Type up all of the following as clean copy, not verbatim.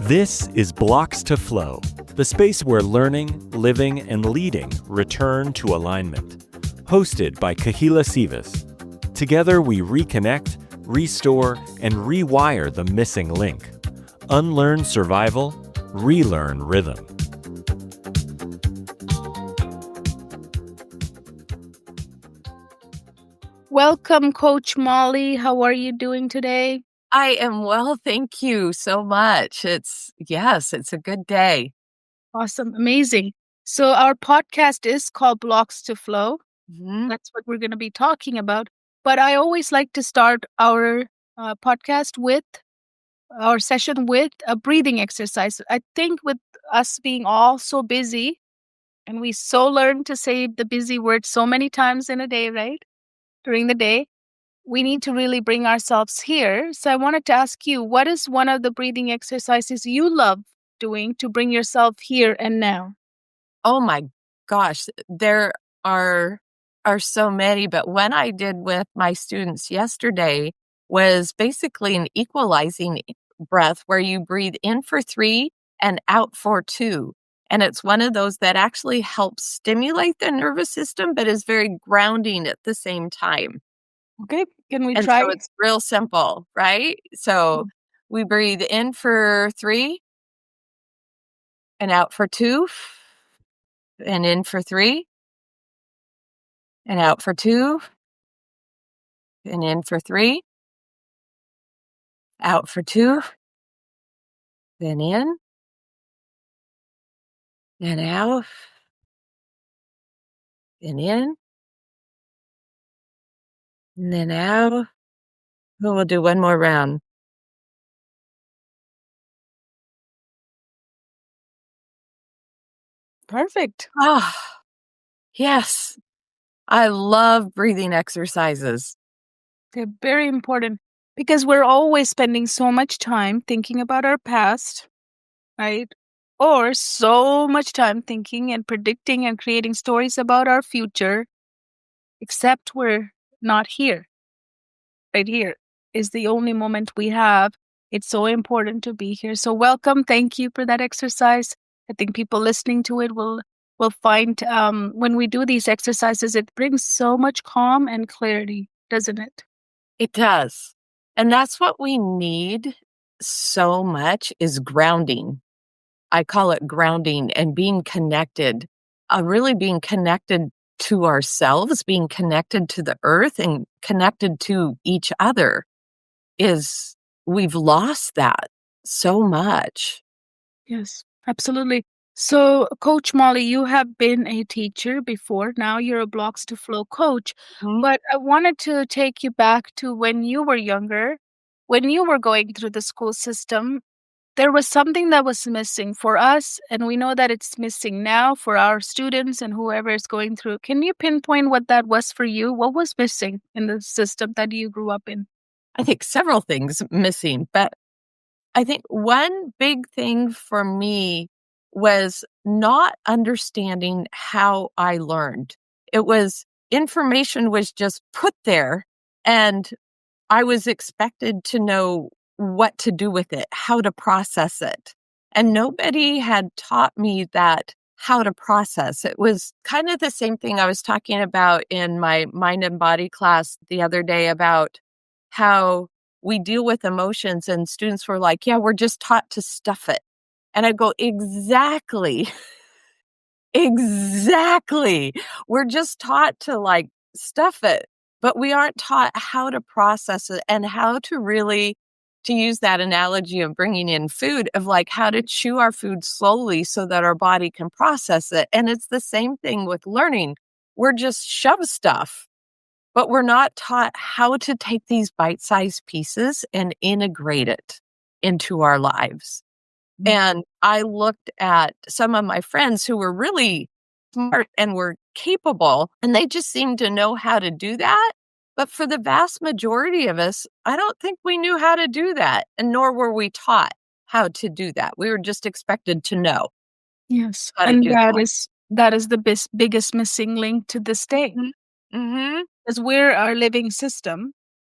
This is Blocks to Flow, the space where learning, living, and leading return to alignment. Hosted by Kohila Sivas. Together we reconnect, restore, and rewire the missing link. Unlearn survival, relearn rhythm. Welcome, Coach Molly. How are you doing today? I am well, thank you so much. It's a good day. Awesome, amazing. So our podcast is called Blocks to Flow. Mhm. That's what we're going to be talking about. But I always like to start our podcast with our session with a breathing exercise. I think with us being all so busy, and we so learn to say the busy word so many times in a day, right? During the day, we need to really bring ourselves here. So I wanted to ask you, what is one of the breathing exercises you love doing to bring yourself here and now? Oh my gosh, there are so many, but one I did with my students yesterday was basically an equalizing breath where you breathe in for 3 and out for 2. And it's one of those that actually helps stimulate the nervous system, but is very grounding at the same time. Okay, can we And try? so it's real simple, right? So we breathe in for 3 and out for 2 and in for 3 and out for 2 and in for 3, out for 2, then in and out, and in, and then out. Oh, we'll do one more round. Perfect. Ah, yes. I love breathing exercises. They're very important because we're always spending so much time thinking about our past, right? Or so much time thinking and predicting and creating stories about our future, except we're not here. Right here is the only moment we have. It's so important to be here. So welcome. Thank you for that exercise. I think people listening to it will find when we do these exercises, it brings so much calm and clarity, doesn't it? It does. And that's what we need so much is grounding. I call it grounding and being connected, really being connected to ourselves, being connected to the earth and connected to each other is we've lost that so much. Yes, absolutely. So, Coach Molly, you have been a teacher before. Now you're a Blocks to Flow coach. Mhm. But I wanted to take you back to when you were younger, when you were going through the school system. There was something that was missing for us, and we know that it's missing now for our students and whoever is going through. Can you pinpoint what that was for you? What was missing in the system that you grew up in? I think several things missing, but I think one big thing for me was not understanding how I learned. It was information was just put there and I was expected to know what to do with it, how to process it. And nobody had taught me that how to process. It was kind of the same thing I was talking about in my mind and body class the other day about how we deal with emotions. And students were like, yeah, we're just taught to stuff it. And I go, exactly. Exactly. We're just taught to like stuff it, but we aren't taught how to process it and how to really, to use that analogy of bringing in food, of like how to chew our food slowly so that our body can process it. And it's the same thing with learning. We're just shove stuff, but we're not taught how to take these bite-sized pieces and integrate it into our lives. And I looked at some of my friends who were really smart and were capable, and they just seemed to know how to do that. But for the vast majority of us, I don't think we knew how to do that, and nor were we taught how to do that. We were just expected to know Yes, how to and do that is the biggest missing link to this day, that. Mhm. because we're our living system.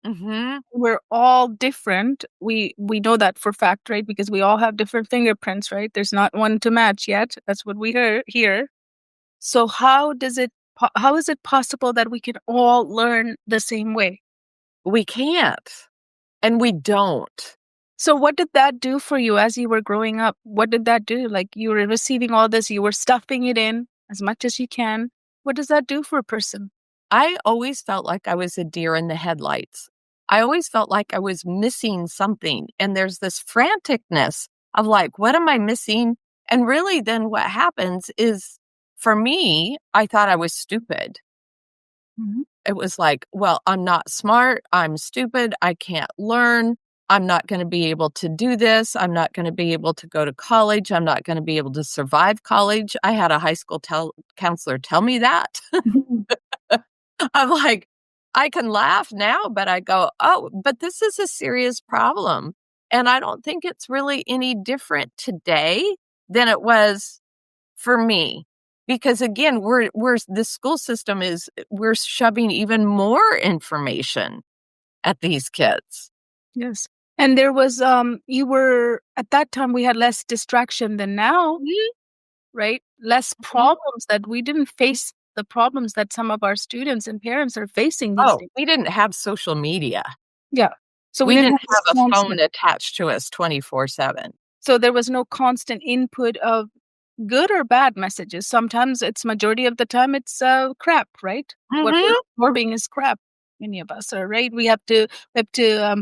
Mhm. We're all different. We know that for fact, right? Because we all have different fingerprints, right? There's not one to match yet. That's what we hear. So how is it possible that we can all learn the same way? We can't, and we don't. So what did that do for you as you were growing up? What did that do? Like, you were receiving all this, you were stuffing it in as much as you can. What does that do for a person? I always felt like I was a deer in the headlights. I always felt like I was missing something, and there's this franticness of like, "What am I missing?" And really then what happens is, for me, I thought I was stupid. Mhm. It was like, "Well, I'm not smart, I'm stupid, I can't learn, I'm not gonna be able to do this, I'm not gonna be able to go to college, I'm not gonna be able to survive college." I had a high school counselor tell me that. I'm like, I can laugh now, but I go, "Oh, but this is a serious problem." And I don't think it's really any different today than it was for me. Because again, we're the school system is we're shoving even more information at these kids. Yes. And there was you were at that time we had less distraction than now, Mhm, right? Less mhm. problems that we didn't face the problems that some of our students and parents are facing these Oh, days. we didn't have social media. Yeah. So we We didn't didn't have this have a phone constant. attached to us 24/7. So there was no constant input of good or bad messages. Sometimes it's majority of the time it's crap, right? What we're Mhm, absorbing is crap. Many of us are right. We have to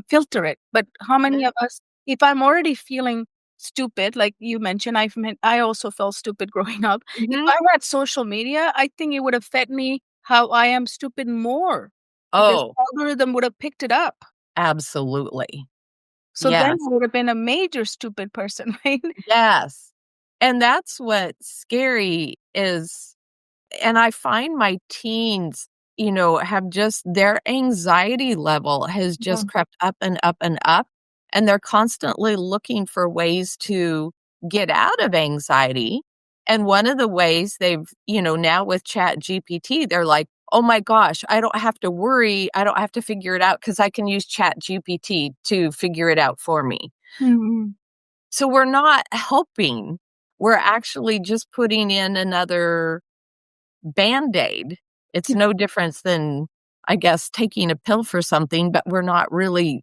filter it. But how many mhm, of us? If I'm already feeling stupid, like you mentioned, I also felt stupid growing up. If mhm. I had social media, I think it would have fed me how I am stupid more because Oh, the algorithm would have picked it up. absolutely. So then Yes. I would have been a major stupid person, right? Yes. And that's what's scary is and I find my teens, have just their anxiety level has just Mhm. crept up and up and up, and they're constantly looking for ways to get out of anxiety. And one of the ways now with Chat GPT, they're like, "Oh my gosh, I don't have to worry. I don't have to figure it out because I can use Chat GPT to figure it out for me." Mhm. So we're not helping. We're actually just putting in another Band-Aid. It's no difference than, I guess, taking a pill for something, but we're not really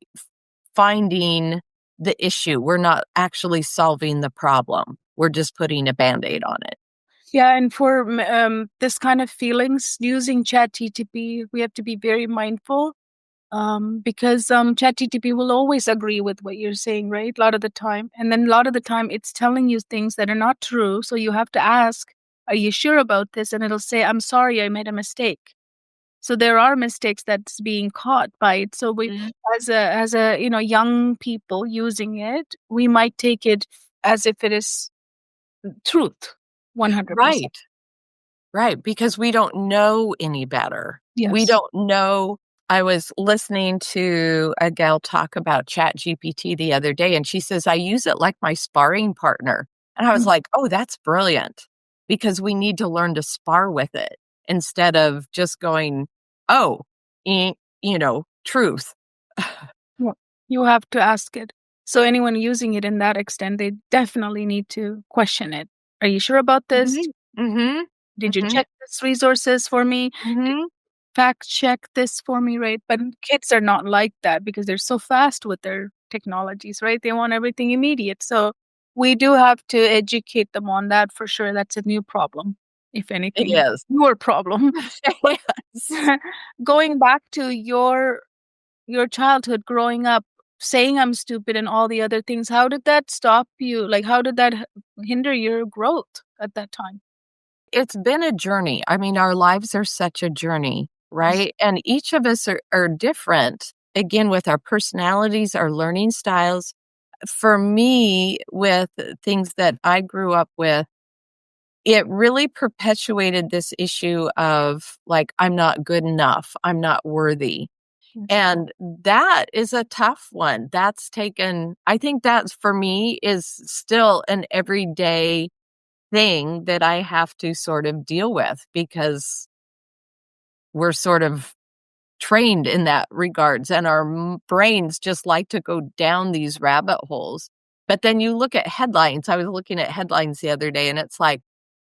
finding the issue. We're not actually solving the problem. We're just putting a Band-Aid on it. Yeah, and for this kind of feelings, using ChatGTP, we have to be very mindful because ChatGTP will always agree with what you're saying, right? A lot of the time. And then a lot of the time, it's telling you things that are not true. So you have to ask, are you sure about this? And it'll say, I'm sorry, I made a mistake. So there are mistakes that's being caught by it. So we, Mhm. as a young people using it, we might take it as if it is truth, 100%. Right, right, because we don't know any better. We Yes. don't know. I was listening to a gal talk about ChatGPT the other day, and she says, "I use it like my sparring partner." And I was Mm. like, "Oh, that's brilliant," because we need to learn to spar with it instead of just going, "Oh, truth." Yeah. You have to ask it. So anyone using it in that extent, they definitely need to question it. Are you sure about this? Mhm, mhm, Did you mhm, check this resources for me? Did mhm. you fact check this for me, right? But kids are not like that because they're so fast with their technologies, right? They want everything immediate. So we do have to educate them on that for sure. That's a new problem, if It anything. is. Your problem. Yes. Going back to your childhood growing up, saying I'm stupid and all the other things, how did that stop you? Like, how did that hinder your growth at that time? It's been a journey. I mean, our lives are such a journey, right? And each of us are different, again, with our personalities, our learning styles. For me, with things that I grew up with, it really perpetuated this issue of like, I'm not good enough, I'm not worthy. Yes. And that is a tough one. I think that's for me is still an everyday thing that I have to sort of deal with because we're sort of trained in that regards, and our brains just like to go down these rabbit holes. But then you look at headlines. I was looking at headlines the other day, and it's like,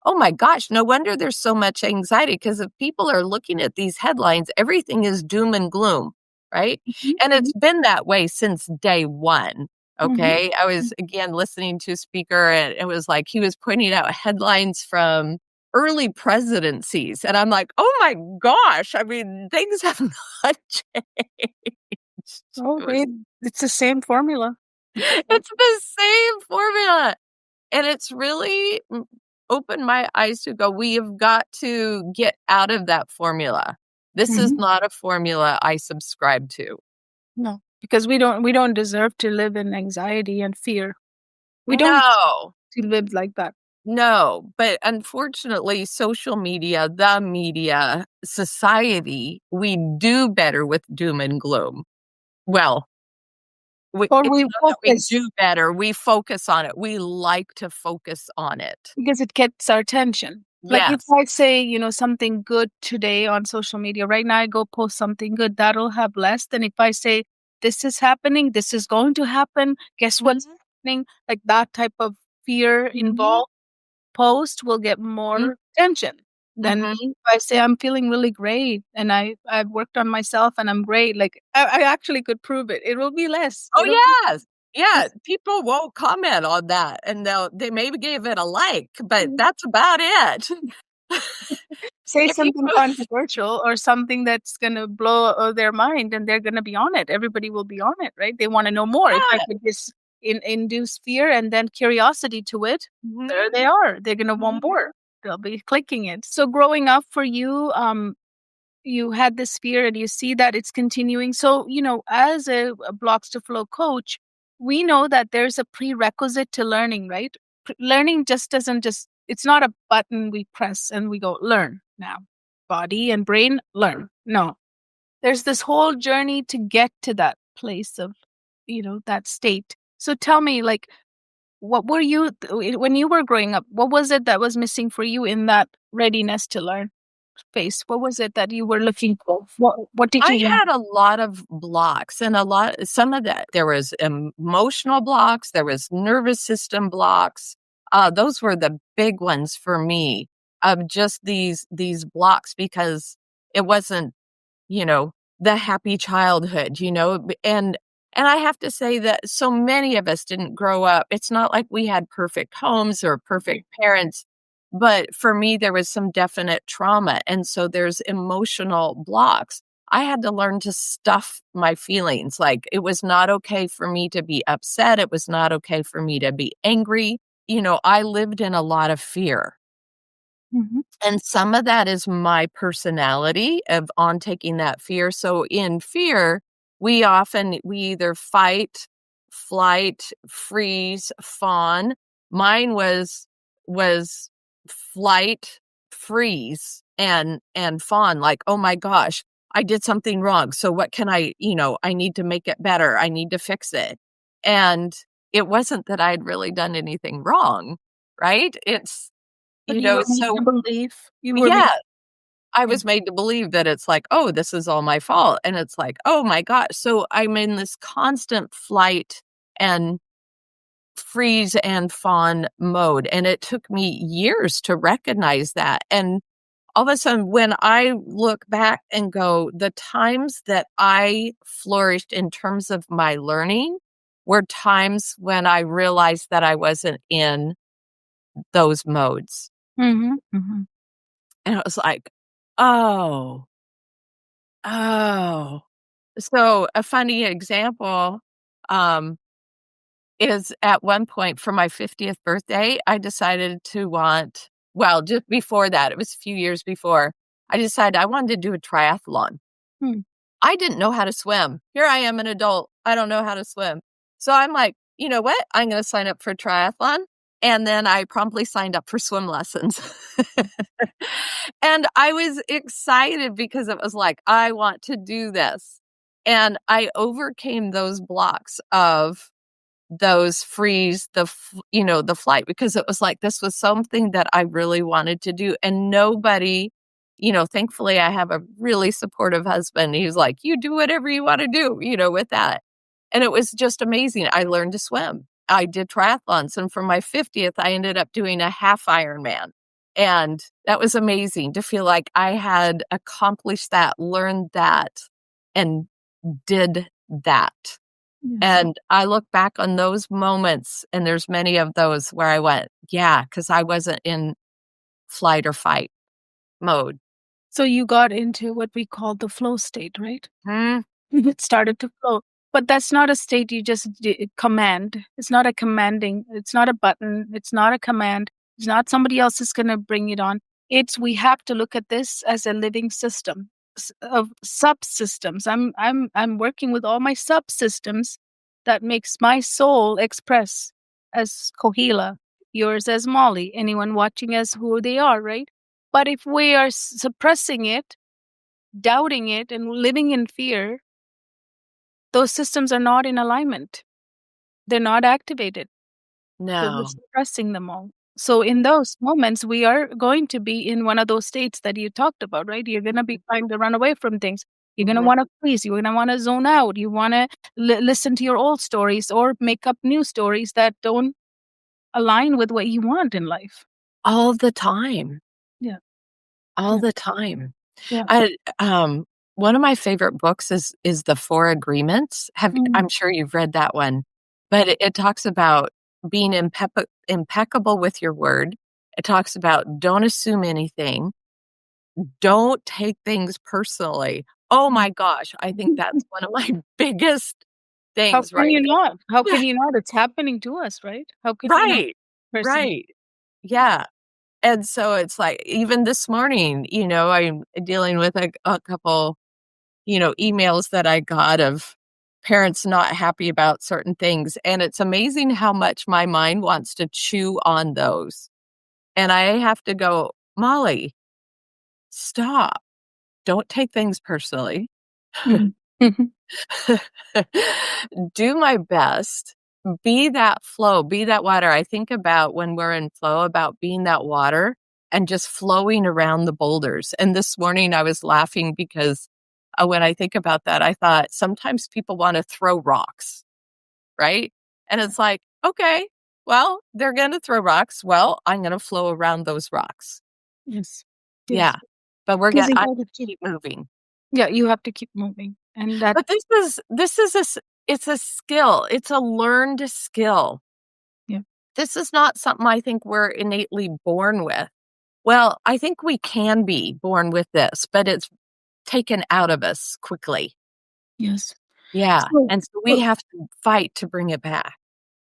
oh my gosh, no wonder there's so much anxiety, because if people are looking at these headlines, everything is doom and gloom, right? And it's been that way since day one. Okay. I was again listening to a speaker, and it was like he was pointing out headlines from early presidencies. And I'm like, oh my gosh. I mean, things have not changed. Oh, it's the same formula. It's the same formula. And it's really opened my eyes to go, we have got to get out of that formula. This is not a formula I subscribe to. No, because we don't deserve to live in anxiety and fear. We don't No. to live like that. No, but unfortunately, social media, the media, society, we do better with doom and gloom. Well, Or it's we not that we focus do better. We focus on it. We like to focus on it. because it gets our attention. Like if Yes. I say, something good today on social media, right now I go post something good, that'll have less than if I say, this is happening, this is going to happen, guess what's happening? Like that type of fear involved post will get more attention than if I say I'm feeling really great and I've worked on myself and I'm great. Like I actually could prove it. It will be less. Oh, It'll yes. Yeah, people won't comment on that, and they maybe gave it a like, but that's about it. say If you something controversial or something that's gonna blow their mind, and they're gonna be on it. Everybody will be on it, right? They want to know more. If I Yeah. could just induce fear and then curiosity to it, there they are. They're gonna want more. They'll be clicking it. So growing up for you, you had this fear and you see that it's continuing. So, as a Blocks to Flow coach, we know that there's a prerequisite to learning, right? Learning just doesn't it's not a button we press and we go, learn now. Body and brain, learn. No. There's this whole journey to get to that place of, that state. So tell me, like, what were you, when you were growing up, what was it that was missing for you in that readiness to learn phase? What was it that you were looking for? What did I you learn? had a lot of blocks, and some of that, there was emotional blocks, there was nervous system blocks. Those were the big ones for me, of just these blocks, because it wasn't, the happy childhood, and I have to say that so many of us didn't grow up. It's not like we had perfect homes or perfect parents. But for me, there was some definite trauma. And so there's emotional blocks. I had to learn to stuff my feelings. Like, it was not okay for me to be upset. It was not okay for me to be angry. I lived in a lot of fear. And some of that is my personality of on taking that fear. So in fear, we either fight, flight, freeze, fawn. Mine was flight, freeze, and fawn. Like, oh my gosh, I did something wrong. So what can I need to make it better. I need to fix it. And it wasn't that I'd really done anything wrong, right? It's, But you were made so to believe. You were yeah, I was made to believe that it's like, oh, this is all my fault. And it's like, oh my gosh. So I'm in this constant flight and freeze and fawn mode. And it took me years to recognize that. And all of a sudden, when I look back and go, the times that I flourished in terms of my learning were times when I realized that I wasn't in those modes. Mm-hmm. And it was like, oh. So a funny example is, at one point for my 50th birthday, I decided just before that, it was a few years before, I decided I wanted to do a triathlon. I didn't know how to swim. Here I am, an adult. I don't know how to swim. So I'm like, you know what? I'm going to sign up for a triathlon. And then I promptly signed up for swim lessons. And I was excited because it was like, I want to do this. And I overcame those blocks of those freeze, the flight, because it was like, this was something that I really wanted to do. And nobody, thankfully I have a really supportive husband. He's like, you do whatever you want to do, with that. And it was just amazing. I learned to swim. I did triathlons. And for my 50th, I ended up doing a half Ironman. And that was amazing to feel like I had accomplished that, learned that, and did that. Yes. And I look back on those moments, and there's many of those where I went, yeah, because I wasn't in flight or fight mode. So you got into what we call the flow state, right? Hmm. It started to flow. But that's not a state you just command. It's not a commanding. It's not a button. It's not a command. It's not somebody else is going to bring it on. We have to look at this as a living system of subsystems. I'm working with all my subsystems that makes my soul express as Kohila, yours as Molly, anyone watching as who they are, right? But if we are suppressing it, doubting it, and living in fear, those systems are not in alignment. They're not activated. So we're No. suppressing them all. So in those moments, we are going to be in one of those states that you talked about, right? You're going to be trying to run away from things. You're going to want to freeze. You're going to want to zone out. You want to listen to your old stories or make up new stories that don't align with what you want in life. All the time. Yeah. All Yeah. the time. Yeah. One of my favorite books is The Four Agreements. I'm sure you've read that one, but it talks about being impeccable with your word. It talks about don't assume anything. Don't take things personally. Oh my gosh, I think that's one of my biggest How things, can right? you not? How can you not? It's happening to us, right? How can you not? Right, Person. right. Yeah. And so it's like, even this morning, I'm dealing with a couple, emails that I got of parents not happy about certain things. And it's amazing how much my mind wants to chew on those. And I have to go, Molly, stop. Don't take things personally. Mhm. Do my best. Be that flow, be that water. I think about when we're in flow, about being that water and just flowing around the boulders. And this morning I was laughing because when I think about that, I thought sometimes people want to throw rocks, right? And it's like, okay, well, they're going to throw rocks. Well, I'm going to flow around those rocks. Yes. Yeah. But Because I you keep moving. Yeah, you have to keep moving. And that But this is it's a skill. It's a learned skill. Yeah. This is not something I think we're innately born with. Well, I think we can be born with this, but it's taken out of us quickly. Yes. Yeah. So- And so we have to fight to bring it back.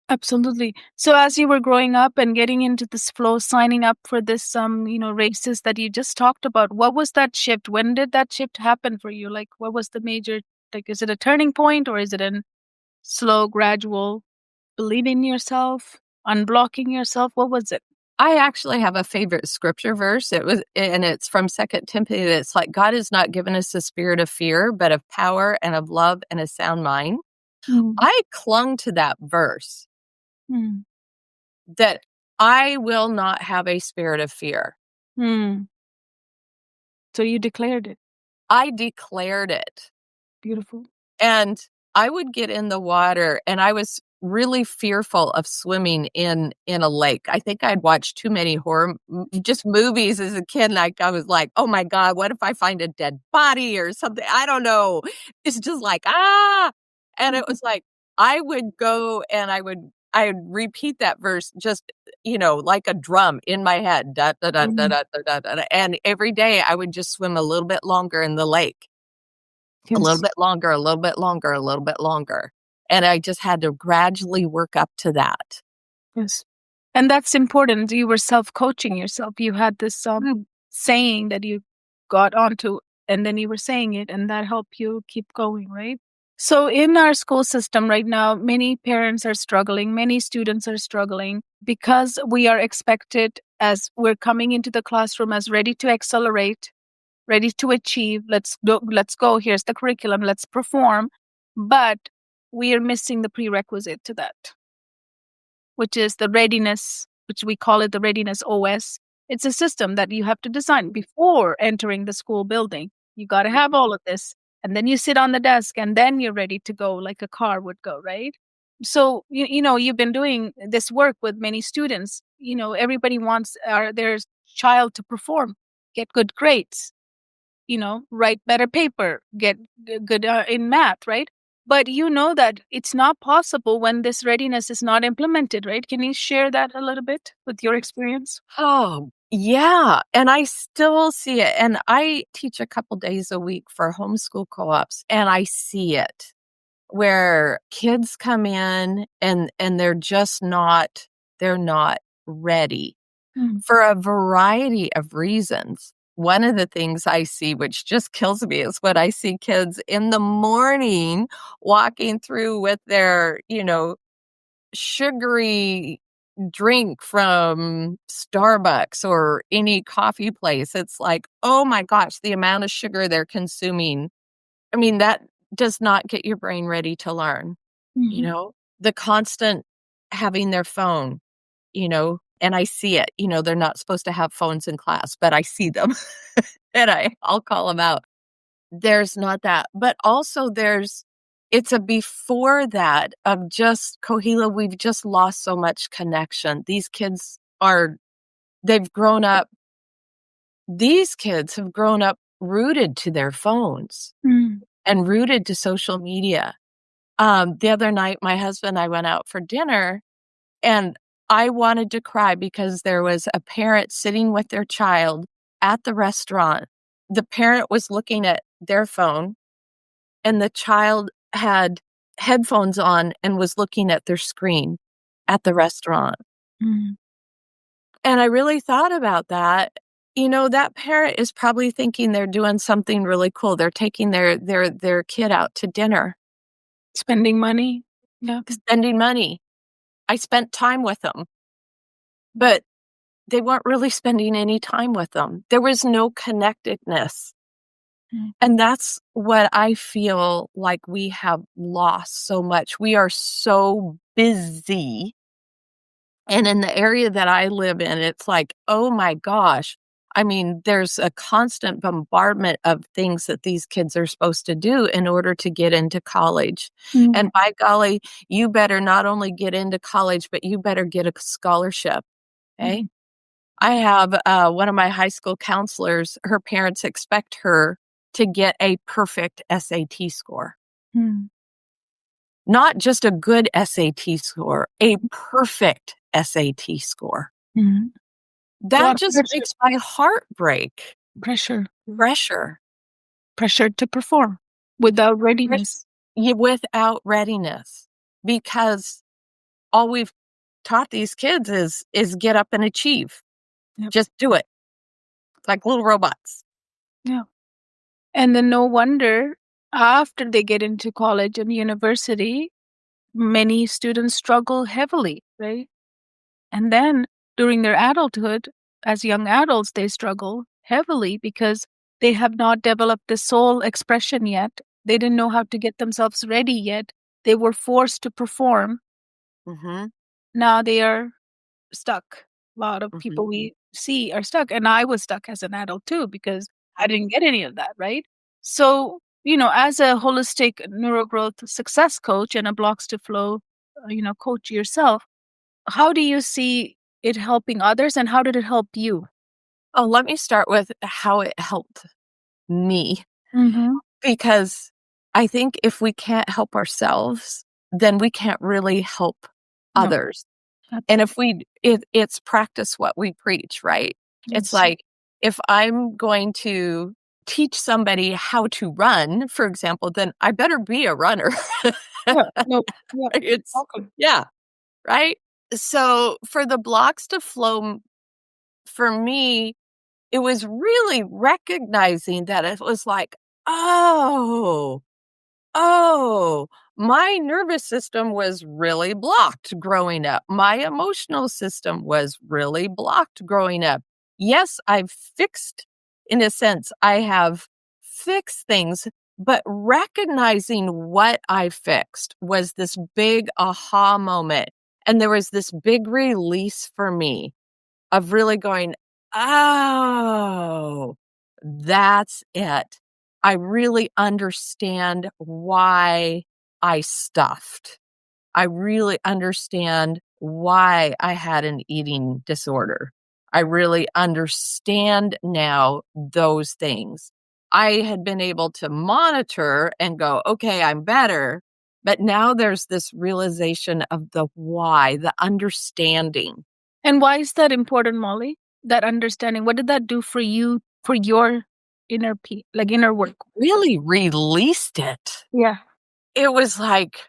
Absolutely. So as you were growing up and getting into this flow, signing up for this races that you just talked about, what was that shift? When did that shift happen for you? Like, what was the major, is it a turning point, or is it a slow, gradual believing in yourself, unblocking yourself? What was it? I actually have a favorite scripture verse. It's from 2 Timothy. It's like, God has not given us a spirit of fear, but of power and of love and a sound mind. Mm. I clung to that verse. Mm. That I will not have a spirit of fear. Mm. So you declared it. I declared it. Beautiful. And I would get in the water, and I was really fearful of swimming in a lake. I think I'd watched too many horror just movies as a kid. Like, I was like, oh my God, what if I find a dead body or something? I don't know. It's just like, And it was like, I would go and I would repeat that verse just, like a drum in my head. Da, da, da, da, da, da, da, da. And every day I would just swim a little bit longer in the lake. A little bit longer, a little bit longer, a little bit longer. And I just had to gradually work up to that. Yes. And that's important. You were self-coaching yourself. You had this saying that you got onto, and then you were saying it, and that helped you keep going, right? So in our school system right now, many parents are struggling, many students are struggling because we are expected, as we're coming into the classroom, as ready to accelerate, ready to achieve. Let's go. Here's the curriculum. Let's perform. But we are missing the prerequisite to that, which is the readiness, which we call it the readiness OS. It's a system that you have to design before entering the school building. You got to have all of this. And then you sit on the desk and then you're ready to go like a car would go, right? So, you've been doing this work with many students. Everybody wants their child to perform, get good grades, write better paper, get good in math, right? But you know that it's not possible when this readiness is not implemented, right? Can you share that a little bit with your experience? Oh, yeah. And I still see it. And I teach a couple days a week for homeschool co-ops, and I see it where kids come in and they're not ready Mm. for a variety of reasons. One of the things I see, which just kills me, is when I see kids in the morning walking through with their, sugary drink from Starbucks or any coffee place. It's like, oh my gosh, the amount of sugar they're consuming. I mean, that does not get your brain ready to learn, Mhm. the constant having their phone, and I see it, they're not supposed to have phones in class, but I see them and I'll call them out. There's not that, but also it's a before that of just Kohila, we've just lost so much connection. They've grown up, these kids have grown up rooted to their phones Mm. and rooted to social media. The other night, my husband and I went out for dinner, and I wanted to cry because there was a parent sitting with their child at the restaurant. The parent was looking at their phone, and the child had headphones on and was looking at their screen at the restaurant. Mm. And I really thought about that. That parent is probably thinking they're doing something really cool. They're taking their kid out to dinner, Spending money. Yeah. spending money. I spent time with them, but they weren't really spending any time with them. There was no connectedness. Mm. And that's what I feel like we have lost so much. We are so busy. And in the area that I live in, it's like, oh my gosh. I mean, there's a constant bombardment of things that these kids are supposed to do in order to get into college. Mm. And by golly, you better not only get into college, but you better get a scholarship. Okay. Mhm. I have one of my high school counselors, her parents expect her to get a perfect SAT score. Mm. Not just a good SAT score, a perfect SAT score. Mhm. That Lot of just pressure. makes my heart break. Pressure. Pressure. Pressure to perform without readiness. Without readiness. Because all we've taught these kids is get up and achieve. Yep. Just do it. Like little robots. Yeah. And then no wonder after they get into college and university, many students struggle heavily, right? And then during their adulthood, as young adults, they struggle heavily because they have not developed the soul expression yet. They didn't know how to get themselves ready yet. They were forced to perform. Mm-hmm. Now they are stuck. A lot of Mm-hmm. people we see are stuck. And I was stuck as an adult too because I didn't get any of that, right? So, as a holistic neurogrowth success coach and a blocks to flow, coach yourself, how do you see it helping others and how did it help you? Oh, let me start with how it helped me. Mhm. Because I think if we can't help ourselves, then we can't really help No, others. And absolutely. if it's practice what we preach, right? It's Yes. like if I'm going to teach somebody how to run, for example, then I better be a runner. Yeah. No. Yeah. It's Welcome. yeah, right? So for the blocks to flow for me, it was really recognizing that it was like, oh, oh, my nervous system was really blocked growing up. My emotional system was really blocked growing up. Yes, in a sense, I have fixed things, but recognizing what I fixed was this big aha moment. And there was this big release for me of really going, oh, that's it. I really understand why I stuffed. I really understand why I had an eating disorder. I really understand now those things. I had been able to monitor and go, okay, I'm better. But now there's this realization of the why, the understanding. And why is that important, Molly? That understanding. What did that do for you, for your inner work? Really released it. Yeah. It was like,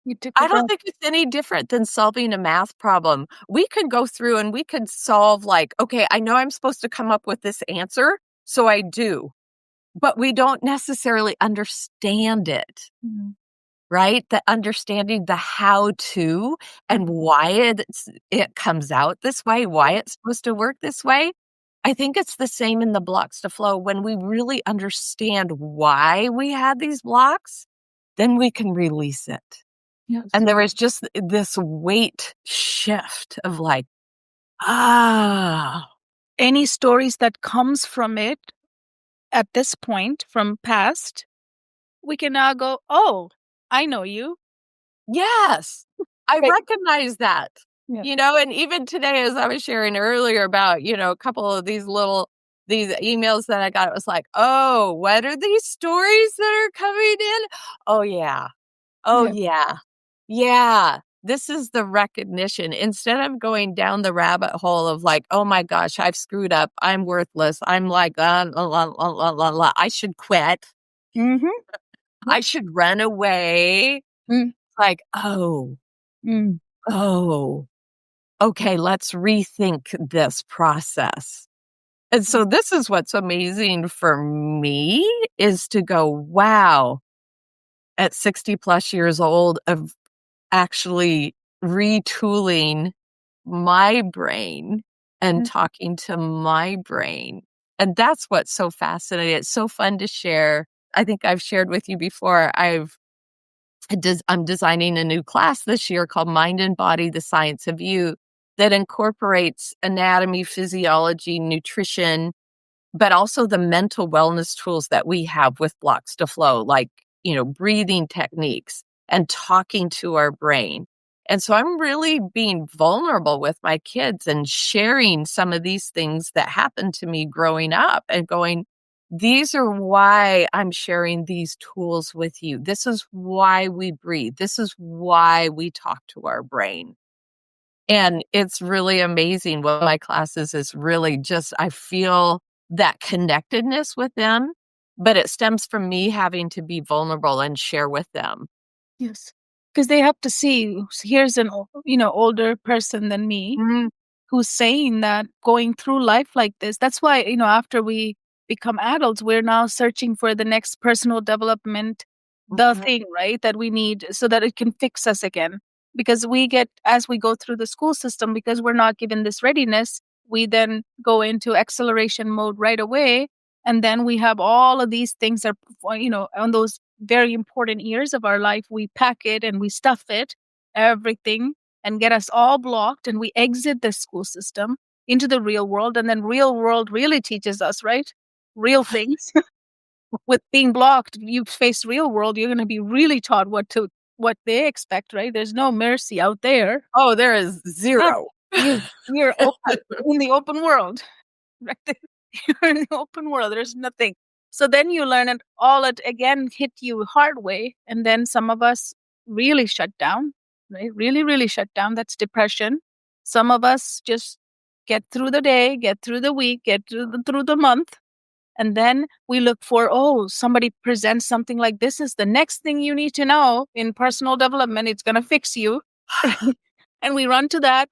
You took I a don't breath. think it's any different than solving a math problem. We could go through and we could solve like, okay, I know I'm supposed to come up with this answer, so I do. But we don't necessarily understand it, Mhm. right? The understanding the how to and why it comes out this way, why it's supposed to work this way. I think it's the same in the blocks to flow. When we really understand why we had these blocks, then we can release it. Yes. And there was just this weight shift of like, ah, Any stories that comes from it at this point from past, we can now go, oh, I know you. yes, I Right. recognize that. Yeah. And even today, as I was sharing earlier about, a couple of these emails that I got, it was like, oh, what are these stories that are coming in? Oh, yeah. Oh, Yeah. yeah. Yeah. This is the recognition. Instead of going down the rabbit hole of like, oh my gosh, I've screwed up. I'm worthless. I'm like, I should quit. Mm-hmm. I should run away. Mm. Like, oh, Mm. oh, okay, let's rethink this process. And so this is what's amazing for me is to go, wow, at 60 plus years old of actually retooling my brain and Mm. talking to my brain. And that's what's so fascinating. It's so fun to share. I think I've shared with you before. I'm designing a new class this year called Mind and Body, the Science of You, that incorporates anatomy, physiology, nutrition, but also the mental wellness tools that we have with blocks to flow, like, breathing techniques and talking to our brain. And so I'm really being vulnerable with my kids and sharing some of these things that happened to me growing up and going, these are why I'm sharing these tools with you. This is why we breathe. This is why we talk to our brain. And it's really amazing. One of my classes is really just, I feel that connectedness with them, but it stems from me having to be vulnerable and share with them. Yes. Because they have to see, here's an older person than me Mm, who's saying that going through life like this. That's why, after we become adults, we're now searching for the next personal development, the mhm. thing, right, that we need so that it can fix us again. Because as we go through the school system, because we're not given this readiness, we then go into acceleration mode right away. And then we have all of these things that, on those very important years of our life, we pack it and we stuff it, everything, and get us all blocked, and we exit the school system into the real world, and then real world really teaches us, right, real things. With being blocked, you face real world, you're going to be really taught what they expect, right? There's no mercy out there. Oh, there is Ah, zero. you're in the open world. Right there. You're in the open world, there's nothing. So then you learn it all, it again hit you hard way, and then some of us really shut down, right? Really, really shut down. That's depression. Some of us just get through the day, get through the week, get through the month, and then we look for, oh, somebody presents something like, this is the next thing you need to know in personal development, it's going to fix you. And we run to that,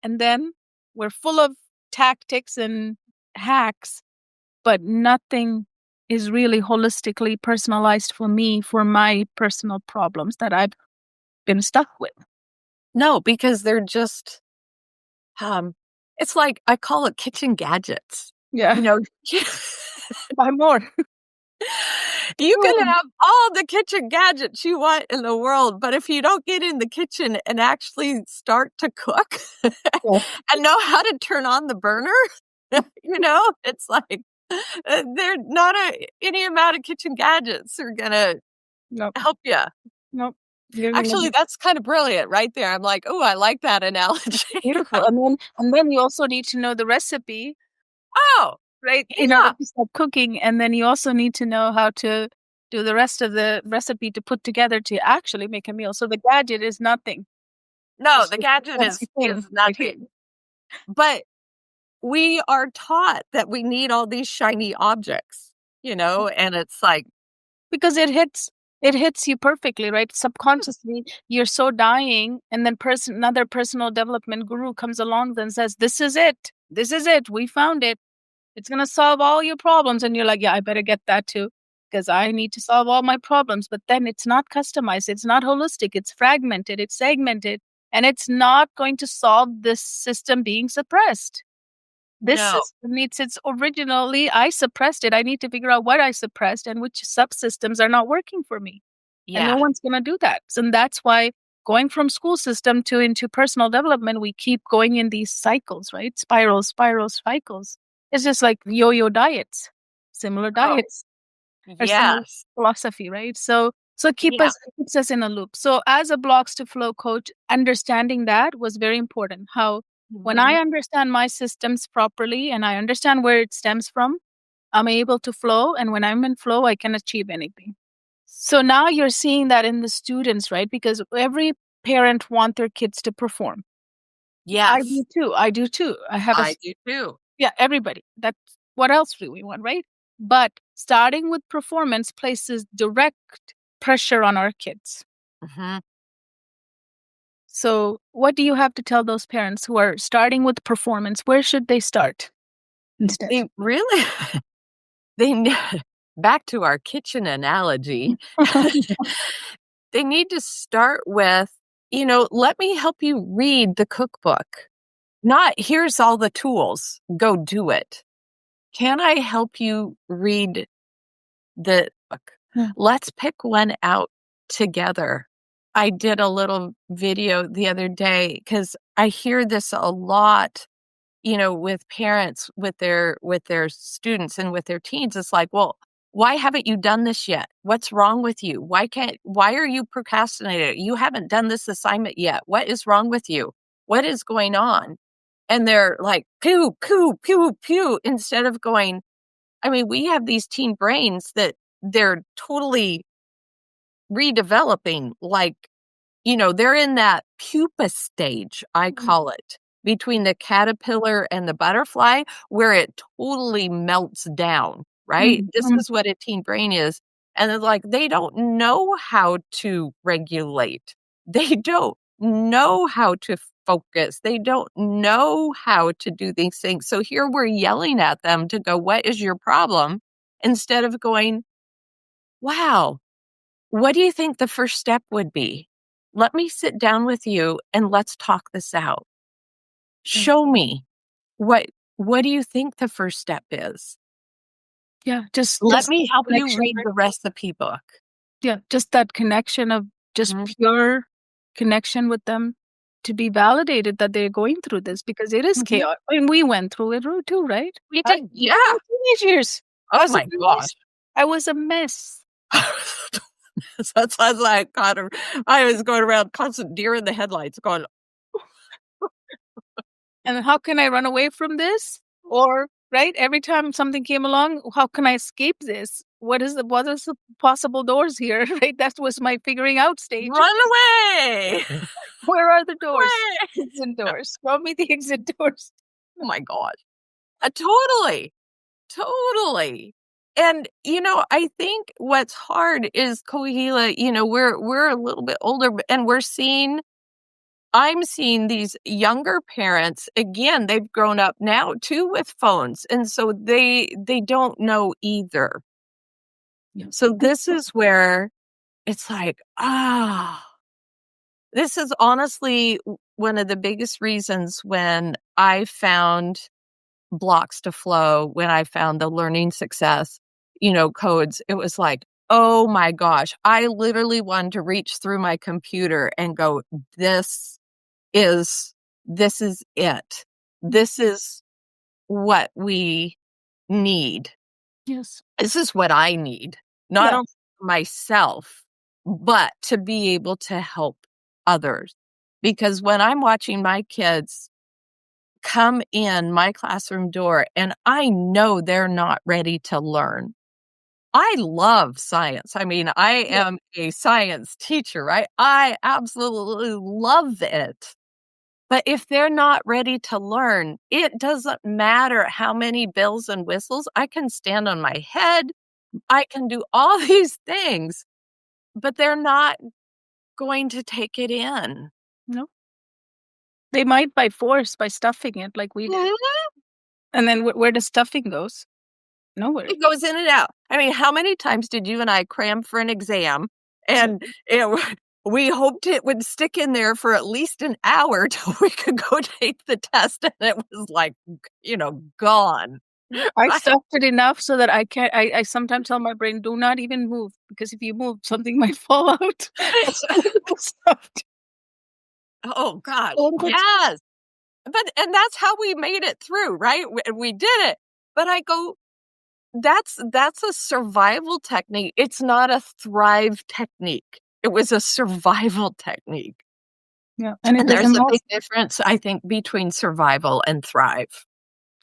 and then we're full of tactics and hacks, but nothing is really holistically personalized for me, for my personal problems that I've been stuck with. No, because they're just, um, it's like, I call it kitchen gadgets. Yeah. You know, Buy more. You can have all the kitchen gadgets you want in the world, but if you don't get in the kitchen and actually start to cook and know how to turn on the burner, it's like they're not any amount of kitchen gadgets are gonna Nope. help you. Nope. Actually, that's kind of brilliant right there. I'm like, oh, I like that analogy. Beautiful. And then you also need to know the recipe, Oh, right? In yeah. order to start cooking. And then you also need to know how to do the rest of the recipe to put together to actually make a meal. So the gadget is nothing. No, It's the just gadget fancy is thing right here. nothing. But we are taught that we need all these shiny objects, and it's like, Because it hits you perfectly, right? Subconsciously, you're so dying, and then another personal development guru comes along and says, "This is it. This is it. We found it. It's gonna solve all your problems." And you're like, "Yeah, I better get that too, because I need to solve all my problems." But then it's not customized. It's not holistic. It's fragmented. It's segmented, and it's not going to solve this system being suppressed. This no. system needs originally, I suppressed it. I need to figure out what I suppressed and which subsystems are not working for me. And no Yeah. one's going to do that. And that's why going from school system into personal development, we keep going in these cycles, right? Spirals, cycles. It's just like yo-yo diets, similar diets, or similar Yes. philosophy, right? So it keeps us in a loop. So as a Blocks to Flow coach, understanding that was very important. How when I understand my systems properly and I understand where it stems from, I'm able to flow. And when I'm in flow, I can achieve anything. So now you're seeing that in the students, right? Because every parent wants their kids to perform. Yes. I do too. I do too. Yeah, everybody. That's what else do we want, right? But starting with performance places direct pressure on our kids. Mm-hmm. So what do you have to tell those parents who are starting with performance? Where should they start instead? They really, back to our kitchen analogy, they need to start with, let me help you read the cookbook. Not, here's all the tools, go do it. Can I help you read the book? Let's pick one out together. I did a little video the other day because I hear this a lot, with parents, with their students and with their teens. It's like, well, why haven't you done this yet? What's wrong with you? Why are you procrastinating? You haven't done this assignment yet. What is wrong with you? What is going on? And they're like, pew, pew, pew, pew, instead of going, we have these teen brains that they're totally redeveloping. Like, they're in that pupa stage, I call it, between the caterpillar and the butterfly, where it totally melts down, right? This is what a teen brain is. And it's like, they don't know how to regulate. They don't know how to focus. They don't know how to do these things. So here we're yelling at them to go, what is your problem? Instead of going, wow, what do you think the first step would be? Let me sit down with you and let's talk this out. Show me what do you think the first step is? Yeah, Let me help you read the recipe book. Yeah, just that connection of just pure connection with them to be validated that they're going through this, because it is chaos. We went through it too, right? We did. Yeah. Teenage years. Oh my gosh. I was a mess. That's like I was going around constant deer in the headlights going. And how can I run away from this? Or, right, every time something came along, how can I escape this? What is the possible doors here? Right, that was my figuring out stage. Run away! Where are the doors? Exit doors. Show me the exit doors. Oh my gosh. Totally. And, I think what's hard is, Kohila, we're a little bit older, and I'm seeing these younger parents, again, they've grown up now too with phones. And so they don't know either. Yeah. So this is where it's like, this is honestly one of the biggest reasons when I found Blocks to Flow, when I found the learning success, codes, it was like, oh my gosh, I literally wanted to reach through my computer and go, this is it. This is what we need. Yes. This is what I need, not Yeah. only for myself, but to be able to help others. Because when I'm watching my kids come in my classroom door and I know they're not ready to learn. I love science. I mean, I am a science teacher, right? I absolutely love it. But if they're not ready to learn, it doesn't matter how many bells and whistles. I can stand on my head. I can do all these things, but they're not going to take it in. No. They might by force, by stuffing it like we did. And then where the stuffing goes? Nowhere. It goes in and out. I mean, how many times did you and I cram for an exam and we hoped it would stick in there for at least an hour till we could go take the test and it was like, gone. I Right? stuffed it enough so that I sometimes tell my brain, do not even move, because if you move, something might fall out. Stuffed. Oh God. Oh, good. Yes. And that's how we made it through, right? We did it. But I go, that's a survival technique. It's not a thrive technique. It was a survival technique. Yeah. And it There's doesn't a big difference, I think, between survival and thrive.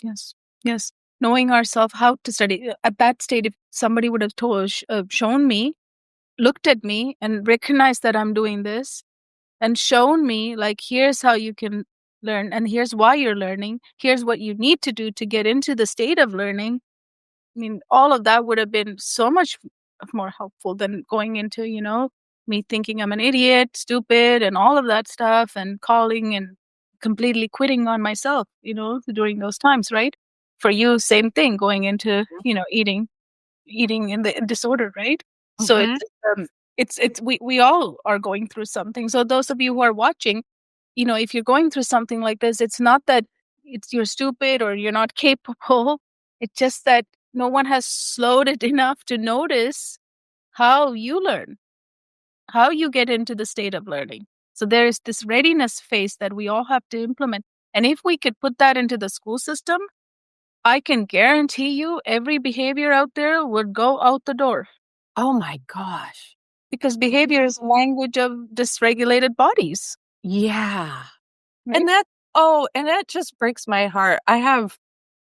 Yes. Yes. Knowing ourselves how to study. At that state, if somebody would have shown me, looked at me and recognized that I'm doing this and shown me, like, here's how you can learn and here's why you're learning. Here's what you need to do to get into the state of learning. I mean, all of that would have been so much more helpful than going into, me thinking I'm an idiot, stupid, and all of that stuff, and calling and completely quitting on myself, during those times, right? For you, same thing, going into, eating in the disorder, right? So Mhm. we all are going through something. So those of you who are watching, if you're going through something like this, it's not that you're stupid or you're not capable. It's just that no one has slowed it enough to notice how you learn, how you get into the state of learning. So there is this readiness phase that we all have to implement. And if we could put that into the school system, I can guarantee you every behavior out there would go out the door, Oh my gosh. because behavior is language of dysregulated bodies, Yeah. right? And that just breaks my heart. I have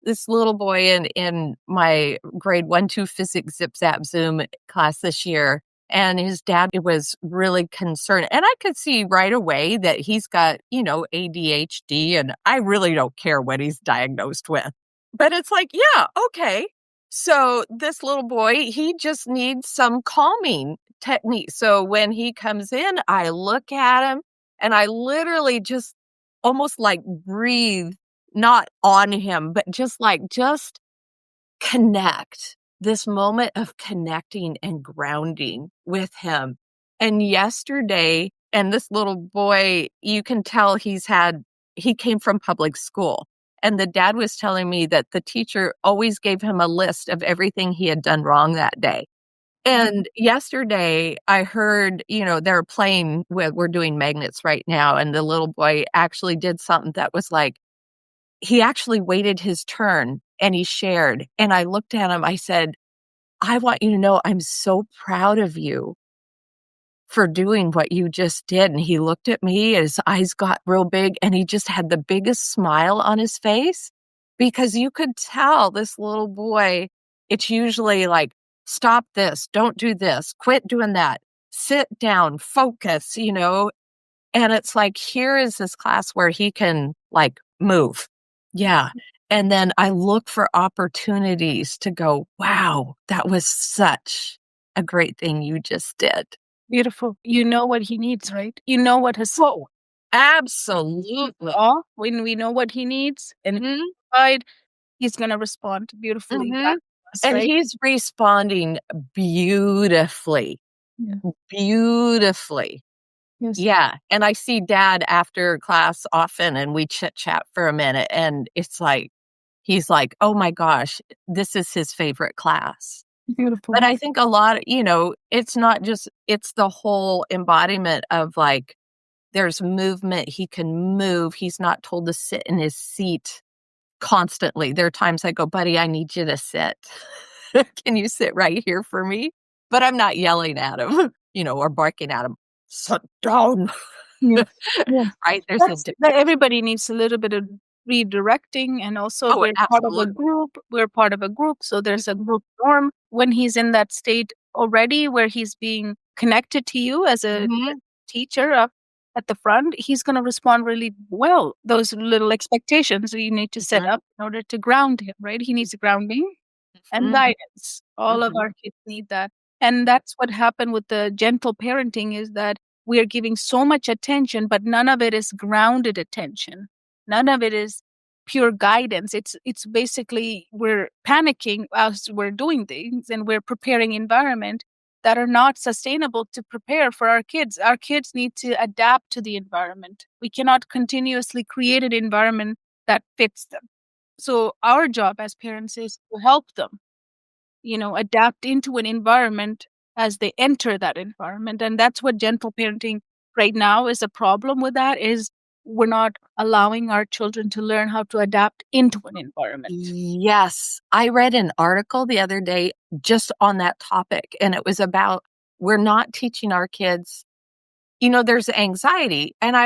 this little boy in my grade 1-2 physics zip zap zoom class this year, and his dad was really concerned. And I could see right away that he's got, ADHD, and I really don't care what he's diagnosed with. But it's like, yeah, okay. So this little boy, he just needs some calming technique. So when he comes in, I look at him and I literally just almost like breathe, not on him, but just connect, this moment of connecting and grounding with him. And yesterday, and this little boy, you can tell he came from public school. And the dad was telling me that the teacher always gave him a list of everything he had done wrong that day. And yesterday I heard, they're playing we're doing magnets right now. And the little boy actually did something that was like, he actually waited his turn and he shared. And I looked at him, I said, I want you to know I'm so proud of you for doing what you just did. And he looked at me, and his eyes got real big, and he just had the biggest smile on his face, because you could tell this little boy, it's usually like, stop this, don't do this, quit doing that, sit down, focus, and it's like, here is this class where he can move. Yeah. And then I look for opportunities to go, wow, that was such a great thing you just did. Beautiful. You know what he needs, right? You know what his Oh, absolutely. when we know what he needs and Mhm, provide, he's gonna respond beautifully mhm. back to us, And right? he's responding beautifully, Yeah. beautifully. Yes. Yeah. And I see dad after class often, and we chit chat for a minute, and it's like, he's like, oh my gosh, this is his favorite class. Beautiful. But I think a lot, it's not just, it's the whole embodiment of like, there's movement. He can move. He's not told to sit in his seat constantly. There are times I go, buddy, I need you to sit. Can you sit right here for me? But I'm not yelling at him, or barking at him. Sit down. Yeah. Yeah. Right? There's That everybody needs a little bit of redirecting, and also Oh, we're part of a absolutely. group. We're part of a group, so there's a group norm. When he's in that state already where he's being connected to you as a Mhm, teacher up at the front, he's going to respond really well. Those little expectations you need to set mhm, up in order to ground him, right? He needs grounding and mhm, guidance. All of mhm. our kids need that. And that's what happened with the gentle parenting, is that we are giving so much attention, but none of it is grounded attention. None of it is pure guidance. It's basically we're panicking as we're doing things, and we're preparing environment that are not sustainable to prepare for our kids. Our kids need to adapt to the environment. We cannot continuously create an environment that fits them. So our job as parents is to help them, adapt into an environment as they enter that environment. And that's what gentle parenting right now is a problem with, that is we're not allowing our children to learn how to adapt into an environment. Yes. I read an article the other day just on that topic, and it was about we're not teaching our kids, there's anxiety. And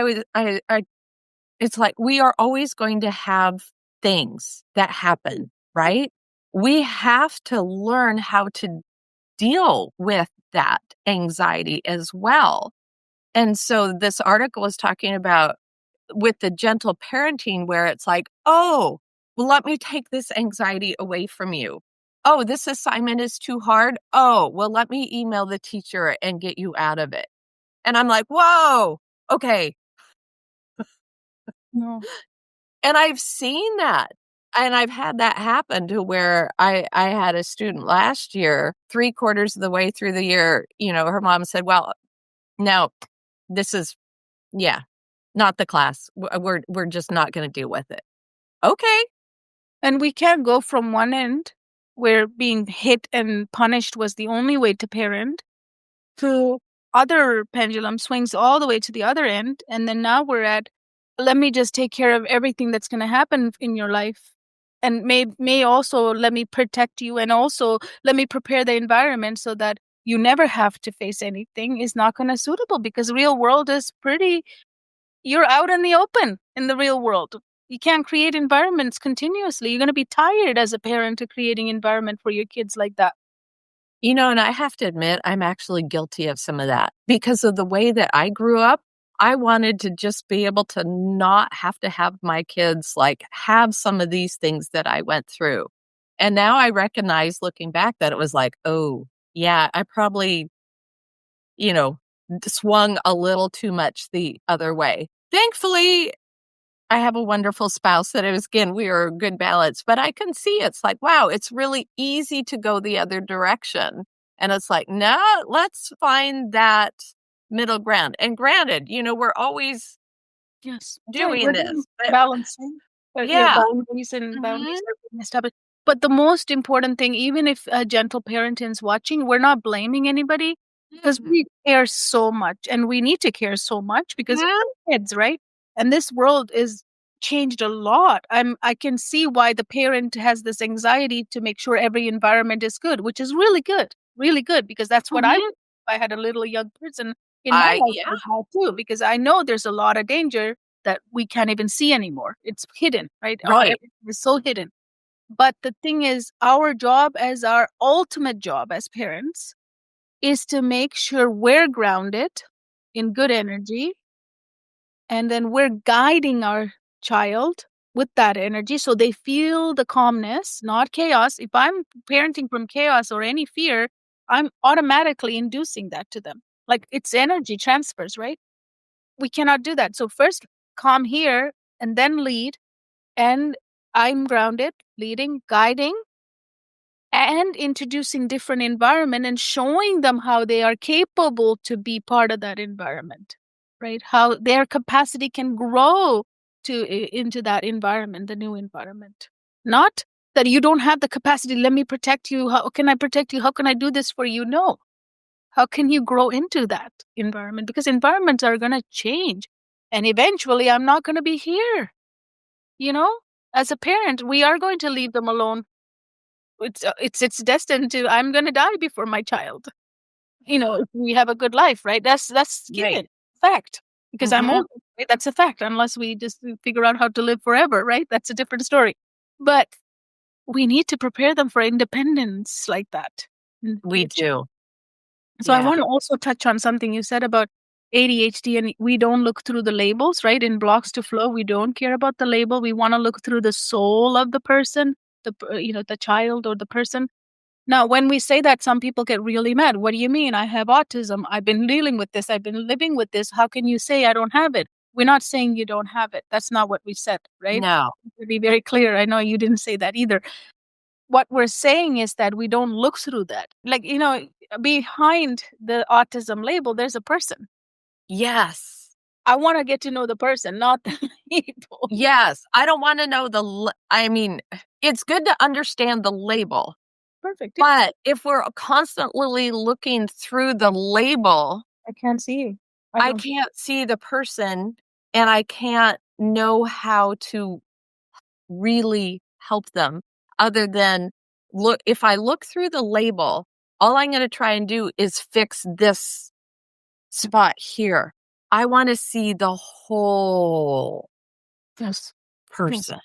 it's like we are always going to have things that happen, right? We have to learn how to deal with that anxiety as well. And so this article was talking about with the gentle parenting where it's like, oh, well, let me take this anxiety away from you. Oh, this assignment is too hard. Oh, well, let me email the teacher and get you out of it. And I'm like, whoa, okay. No. And I've seen that. And I've had that happen to where I had a student last year, 3/4 of the way through the year, her mom said, well, no, this is, yeah, not the class. We're just not going to deal with it. Okay. And we can't go from one end where being hit and punished was the only way to parent, to other pendulum swings all the way to the other end. And then now we're at, let me just take care of everything that's going to happen in your life. And may also let me protect you, and also let me prepare the environment so that you never have to face anything, is not going to suitable, because real world is pretty, you're out in the open in the real world. You can't create environments continuously. You're going to be tired as a parent to creating environment for your kids like that. And I have to admit, I'm actually guilty of some of that because of the way that I grew up. I wanted to just be able to not have to have my kids like have some of these things that I went through. And now I recognize looking back that it was like, oh, yeah, I probably, swung a little too much the other way. Thankfully, I have a wonderful spouse that is, again, we are a good balance, but I can see it's like, wow, it's really easy to go the other direction. And it's like, no, let's find that middle ground. And granted, we're always Yes. doing We're this. But balancing. yeah. Boundaries and Mhm. boundaries are being established. But the most important thing, even if a gentle parenting is watching, we're not blaming anybody, because Mhm. we care so much, and we need to care so much because Mhm. we're kids, right? And this world is changed a lot. I can see why the parent has this anxiety to make sure every environment is good, which is really good, because that's what Mhm. I had a little young person in my life Yeah, like that too, because I know there's a lot of danger that we can't even see anymore. It's hidden, right? right. Everything is so hidden. But the thing is, our job, as our ultimate job as parents, is to make sure we're grounded in good energy, and then we're guiding our child with that energy so they feel the calmness, not chaos. If I'm parenting from chaos or any fear, I'm automatically inducing that to them. Like, it's energy transfers, right? We cannot do that. So first calm here and then lead. And I'm grounded, leading, guiding, and introducing different environment and showing them how they are capable to be part of that environment, right? How their capacity can grow into that environment, the new environment. Not that you don't have the capacity. Let me protect you. How can I protect you? How can I do this for you? No. How can you grow into that environment? Because environments are going to change. And eventually, I'm not going to be here. As a parent, we are going to leave them alone. It's destined to, I'm going to die before my child. If we have a good life, right? That's given. Right. Fact. Because I'm Mhm. old, right? That's a fact. Unless we just figure out how to live forever, right? That's a different story. But we need to prepare them for independence like that. in the We future. do. So I Yeah. want to also touch on something you said about ADHD, and we don't look through the labels, right? In Blocks to Flow, we don't care about the label. We want to look through the soul of the person, the child or the person. Now, when we say that, some people get really mad. What do you mean? I have autism. I've been dealing with this. I've been living with this. How can you say I don't have it? We're not saying you don't have it. That's not what we said, right? No. To be very clear, I know you didn't say that either. What we're saying is that we don't look through that. Like, behind the autism label, there's a person. Yes. I want to get to know the person, not the label. Yes. I don't want to know it's good to understand the label. Perfect. But if we're constantly looking through the label, I can't see you. I can't see the person, and I can't know how to really help them other than if I look through the label, all I'm going to try and do is fix this spot here. I want to see the whole Yes. person.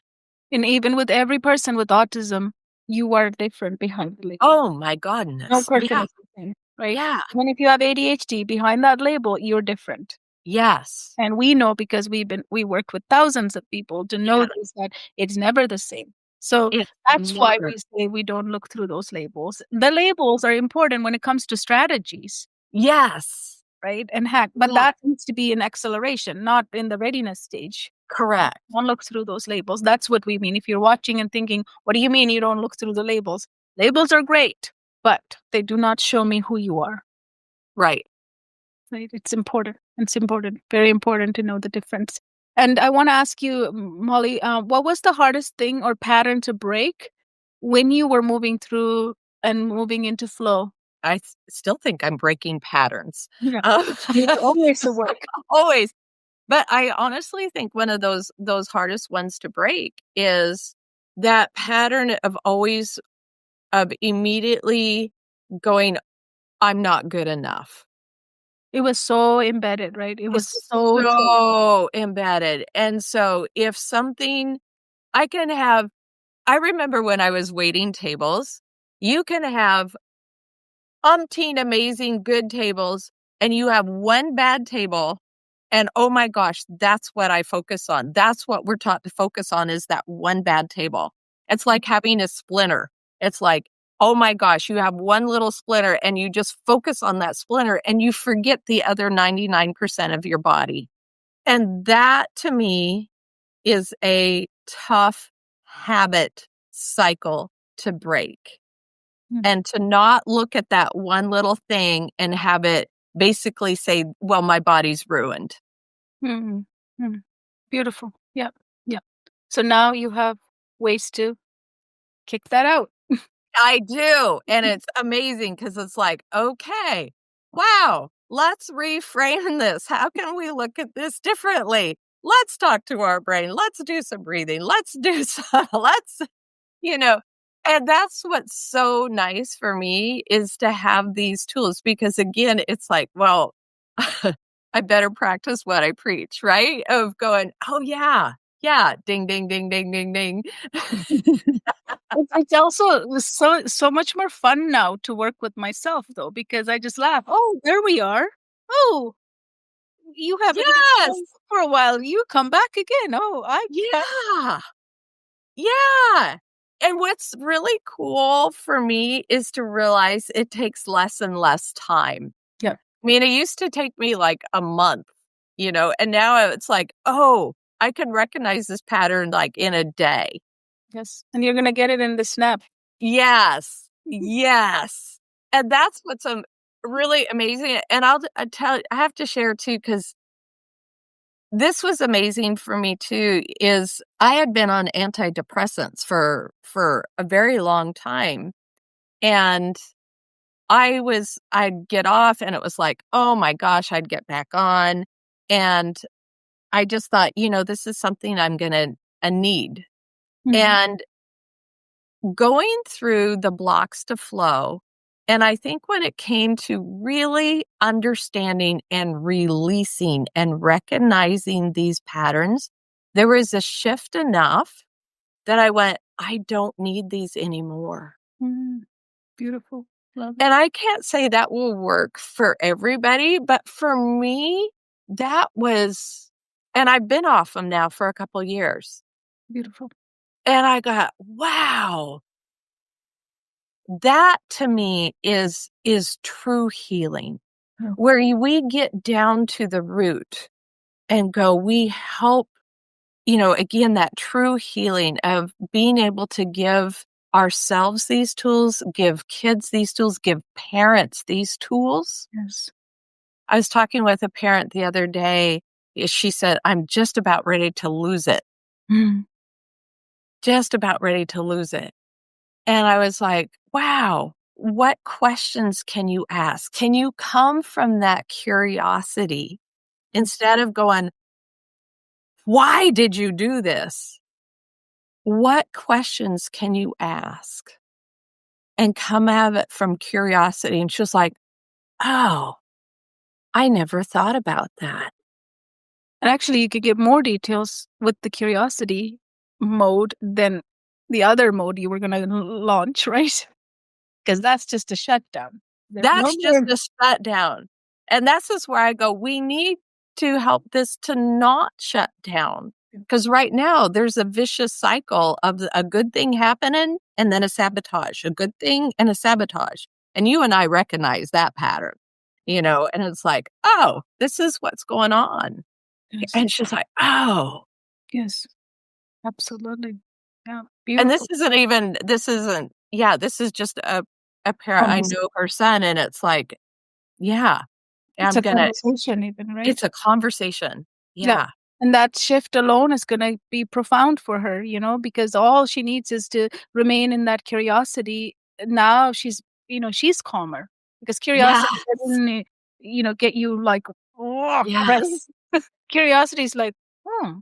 And even with every person with autism, you are different behind the label. Oh my goodness. No person Yeah. is the same, right? Yeah. And if you have ADHD, behind that label, you're different. Yes. And we know because we worked with thousands of people to know Yeah. this, that it's never the same. So It's that's why never- we say we don't look through those labels. The labels are important when it comes to strategies, Yes. right? And hack, but Yeah. that needs to be in acceleration, not in the readiness stage. Correct. Don't look through those labels. That's what we mean. If you're watching and thinking, what do you mean you don't look through the labels? Labels are great, but they do not show me who you are. Right. Right? It's important. It's important, very important to know the difference. And I want to ask you, Molly, what was the hardest thing or pattern to break when you were moving through and moving into flow? I still think I'm breaking patterns. Yeah. It's always the work. Always. But I honestly think one of those hardest ones to break is that pattern of immediately going, I'm not good enough. It was so embedded, right? It was It's so so embedded. And so if something I remember when I was waiting tables, you can have umpteen amazing good tables and you have one bad table. And oh my gosh, that's what I focus on. That's what we're taught to focus on is that one bad table. It's like having a splinter. It's like, oh my gosh, you have one little splinter and you just focus on that splinter and you forget the other 99% of your body. And that to me is a tough habit cycle to break. And to not look at that one little thing and have it basically say, well, my body's ruined. Mhm. Mhm. Beautiful. Yeah. Yeah. So now you have ways to kick that out. I do. And it's amazing because it's like, okay, wow, let's reframe this. How can we look at this differently? Let's talk to our brain. Let's do some breathing. You know, and that's what's so nice for me is to have these tools because again, it's like, well, I better practice what I preach, right? Of going, oh yeah, ding, ding, ding, ding, ding, ding. It's also so much more fun now to work with myself though, because I just laugh. Oh, there we are. Oh, you haven't been Yes, home for a while. You come back again. Oh, yeah, yeah. And what's really cool for me is to realize it takes less and less time. Yeah. I mean, it used to take me like a month, and now it's like, oh, I can recognize this pattern like in a day. Yes. And you're gonna get it in the snap. Yes. Yes. And that's what's really amazing. And I have to share too, because this was amazing for me too, is I had been on antidepressants for a very long time. And I'd get off and it was like, oh my gosh, I'd get back on. And I just thought, this is something I'm going to need. Mhm. And going through the blocks to flow, and I think when it came to really understanding and releasing and recognizing these patterns, there was a shift enough that I went, I don't need these anymore. Mm, beautiful. Love it. And I can't say that will work for everybody, but for me, that was, and I've been off them now for a couple years. Beautiful. And I got, wow, that to me is true healing, Oh. where we get down to the root and go, we help, again, that true healing of being able to give ourselves these tools, give kids these tools, give parents these tools. Yes. I was talking with a parent the other day. She said, I'm just about ready to lose it. Mm. Just about ready to lose it. And I was like, wow, what questions can you ask? Can you come from that curiosity instead of going, why did you do this? What questions can you ask? And come at it from curiosity. And she was like, oh, I never thought about that. And actually, you could get more details with the curiosity mode than the other mode you were going to launch, right? Because that's just a shutdown. There's no That's just more. a shutdown. And that's just where I go, we need to help this to not shut down. Because right now there's a vicious cycle of a good thing happening and then a sabotage, a good thing and a sabotage. And you and I recognize that pattern, and it's like, oh, this is what's going on. Yes. And she's like, oh. Yes, absolutely. Yeah, And beautiful. this is just a parent. I Conversation. know her son, and it's like, yeah, It's a conversation even, right? it's a conversation. Yeah. Yeah. And that shift alone is going to be profound for her, because all she needs is to remain in that curiosity. Now she's calmer because curiosity Yes. doesn't, get you like, oh, right? Yes. Curiosity is like, I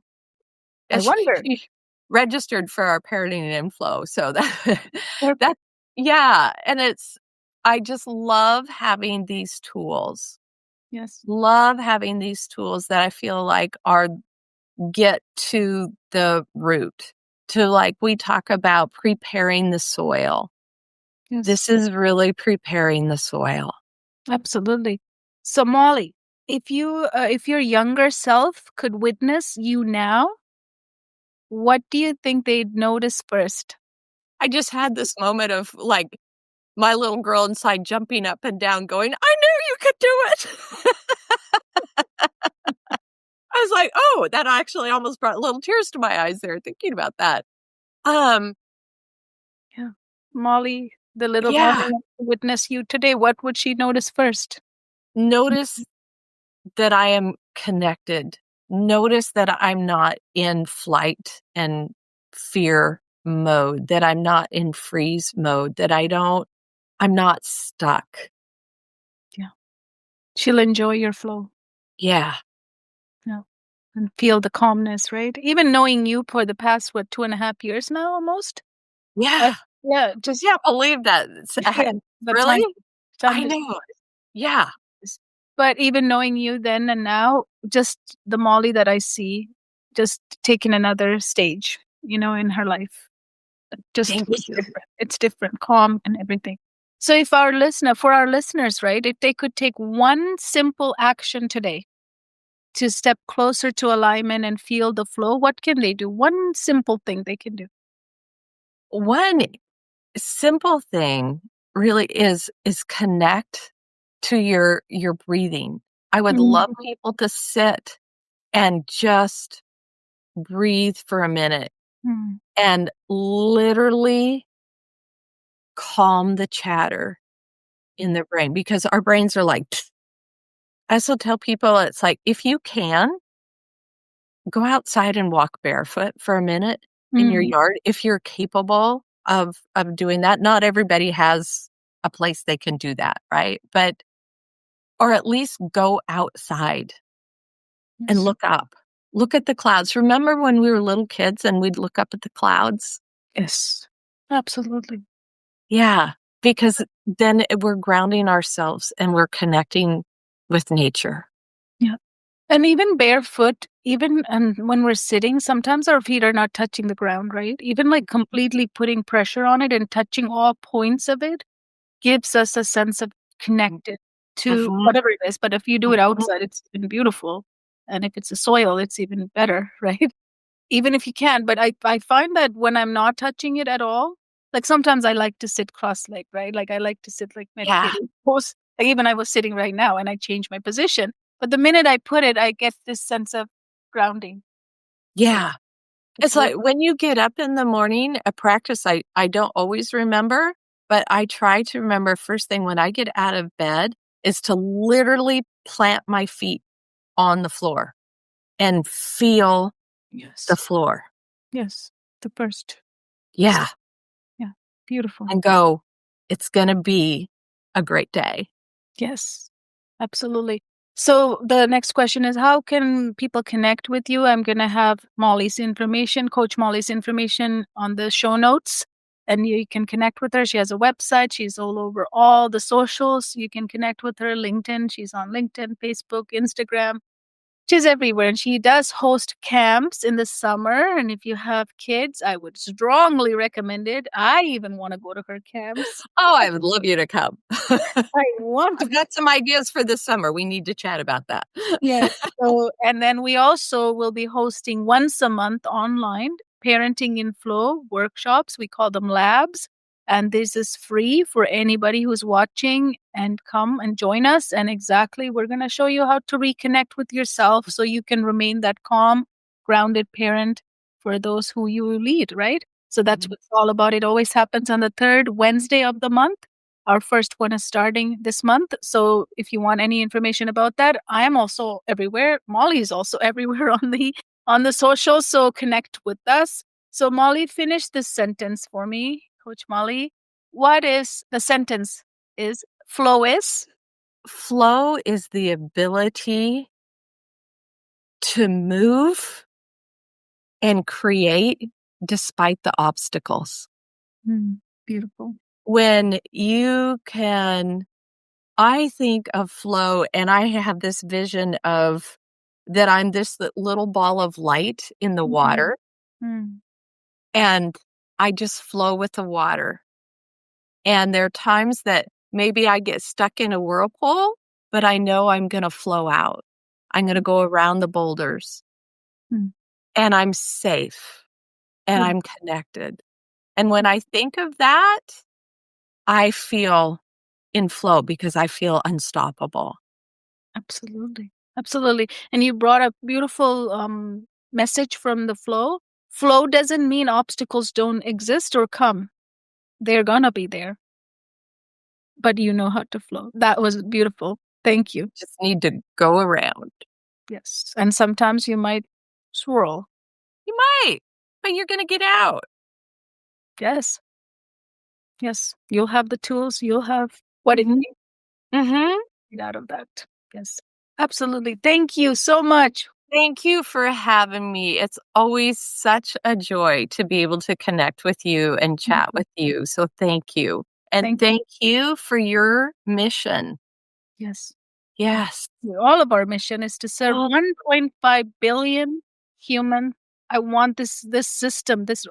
And wonder. she registered for our parenting inflow. So that Perfect. yeah. And I just love having these tools. Yes. Love having these tools that I feel like get to the root, to, like, we talk about preparing the soil. Yes. This is really preparing the soil. Absolutely. So Molly, if your younger self could witness you now, what do you think they'd notice first? I just had this moment of, like, my little girl inside jumping up and down going, "I knew you could do it." I was like, "Oh," that actually almost brought little tears to my eyes there thinking about that. Um, Yeah. Molly, the little Molly yeah, wants to witness you today. What would she notice first? notice that I am connected. Notice that I'm not in flight and fear mode, that I'm not in freeze mode, that I'm not stuck. Yeah. She'll enjoy your flow. Yeah. Yeah. And feel the calmness, right? Even knowing you for the past, 2.5 years now almost? Yeah. Yeah, Just just can't believe that. yeah, the time. Really? Time I just know. Yeah. But even knowing you then and now, just the Molly that I see, just taking another stage, in her life. Just Thank it's you. different. It's different, calm and everything. So for our listeners, right, if they could take one simple action today to step closer to alignment and feel the flow, what can they do? One simple thing they can do. One simple thing really is connect to your breathing. I would love people to sit and just breathe for a minute Mm. and literally calm the chatter in their brain, because our brains are like, I also tell people, it's like, if you can, go outside and walk barefoot for a minute in your yard if you're capable of doing that. Not everybody has a place they can do that, right? But or at least go outside and Yes. look up. Look at the clouds. Remember when we were little kids and we'd look up at the clouds? Yes. Absolutely. Yeah, because then we're grounding ourselves and we're connecting with nature. Yeah. And even barefoot, and when we're sitting, sometimes our feet are not touching the ground, right? Even like completely putting pressure on it and touching all points of it gives us a sense of connected to Mhm, whatever it is. But if you do it mhm. outside, it's even beautiful. And if it's a soil, it's even better, right? Even if you can. But I find that when I'm not touching it at all, like sometimes I like to sit cross-legged, right? Like I like to sit like Yeah, meditative pose. Like even I was sitting right now and I changed my position. But the minute I put it, I get this sense of grounding. So yeah. it's It's worth like when you get up in the morning, a practice I don't always remember, but I try to remember first thing when I get out of bed is to literally plant my feet on the floor and feel the Yes. floor. Yes. The first Yeah, step. Yeah. Beautiful. and go, "It's gonna be a great day." Yes, absolutely. So the next question is, how can people connect with you? I'm going to have Molly's information, Coach Molly's information on the show notes, and you can connect with her. She has a website. She's all over all the socials. You can connect with her. LinkedIn. She's on LinkedIn, Facebook, Instagram. She's everywhere, and she does host camps in the summer. And if you have kids, I would strongly recommend it. I even want to go to her camps. Oh, I would love you to come. I want to. I've got some ideas for this summer. We need to chat about that. Yes. So, and then we also will be hosting once a month online parenting in flow workshops. We call them labs. And this is free for anybody who's watching, and come and join us. And exactly, we're going to show you how to reconnect with yourself so you can remain that calm, grounded parent for those who you lead, right? So that's what it's all about. It always happens on the third Wednesday of the month. Our first one is starting this month. So if you want any information about that, I am also everywhere. Molly is also everywhere on the socials. So connect with us. So Molly, finish this sentence for me, Coach Molly. What is the sentence? Is flow is? Flow is the ability to move and create despite the obstacles. Beautiful. When you can I think of flow and I have this vision of that I'm this little ball of light in the Mhm. water Mm. and I just flow with the water. And there are times that maybe I get stuck in a whirlpool, but I know I'm going to flow out. I'm going to go around the boulders Mm. and I'm safe and Beautiful. I'm connected. And when I think of that, I feel in flow because I feel unstoppable. Absolutely. Absolutely. And you brought a beautiful message from the flow. Flow doesn't mean obstacles don't exist or come. They're gonna be there, but you know how to flow. That was beautiful. Thank you. Just need to go around. Yes. And sometimes you might swirl. You might, but you're going to get out. Yes. Yes. You'll have the tools. You'll have what it Mhm. takes Mhm. to get out of that. Yes. Absolutely. Thank you so much. Thank you for having me. It's always such a joy to be able to connect with you and Thank chat you. with you. So thank you. And Thank you. thank you for your mission. Yes. Yes. All of our mission is to serve Oh, 1.5 billion human. I want this system, this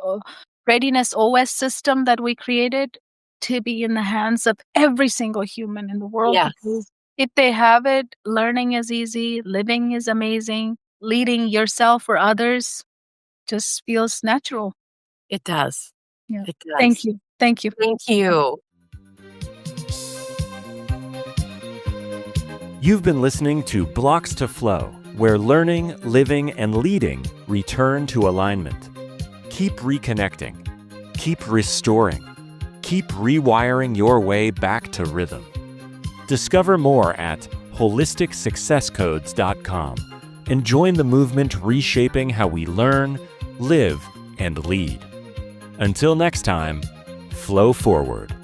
Readiness OS system that we created, to be in the hands of every single human in the world, yes, because if they have it, learning is easy, living is amazing, leading yourself or others just feels natural. it does. Yeah. It Thank does. you. Thank you. Thank you. You've been listening to Blocks to Flow, where learning, living, and leading return to alignment. Keep reconnecting. Keep restoring. Keep rewiring your way back to rhythm. Discover more at holisticsuccesscodes.com. and join the movement reshaping how we learn, live, and lead. Until next time, flow forward.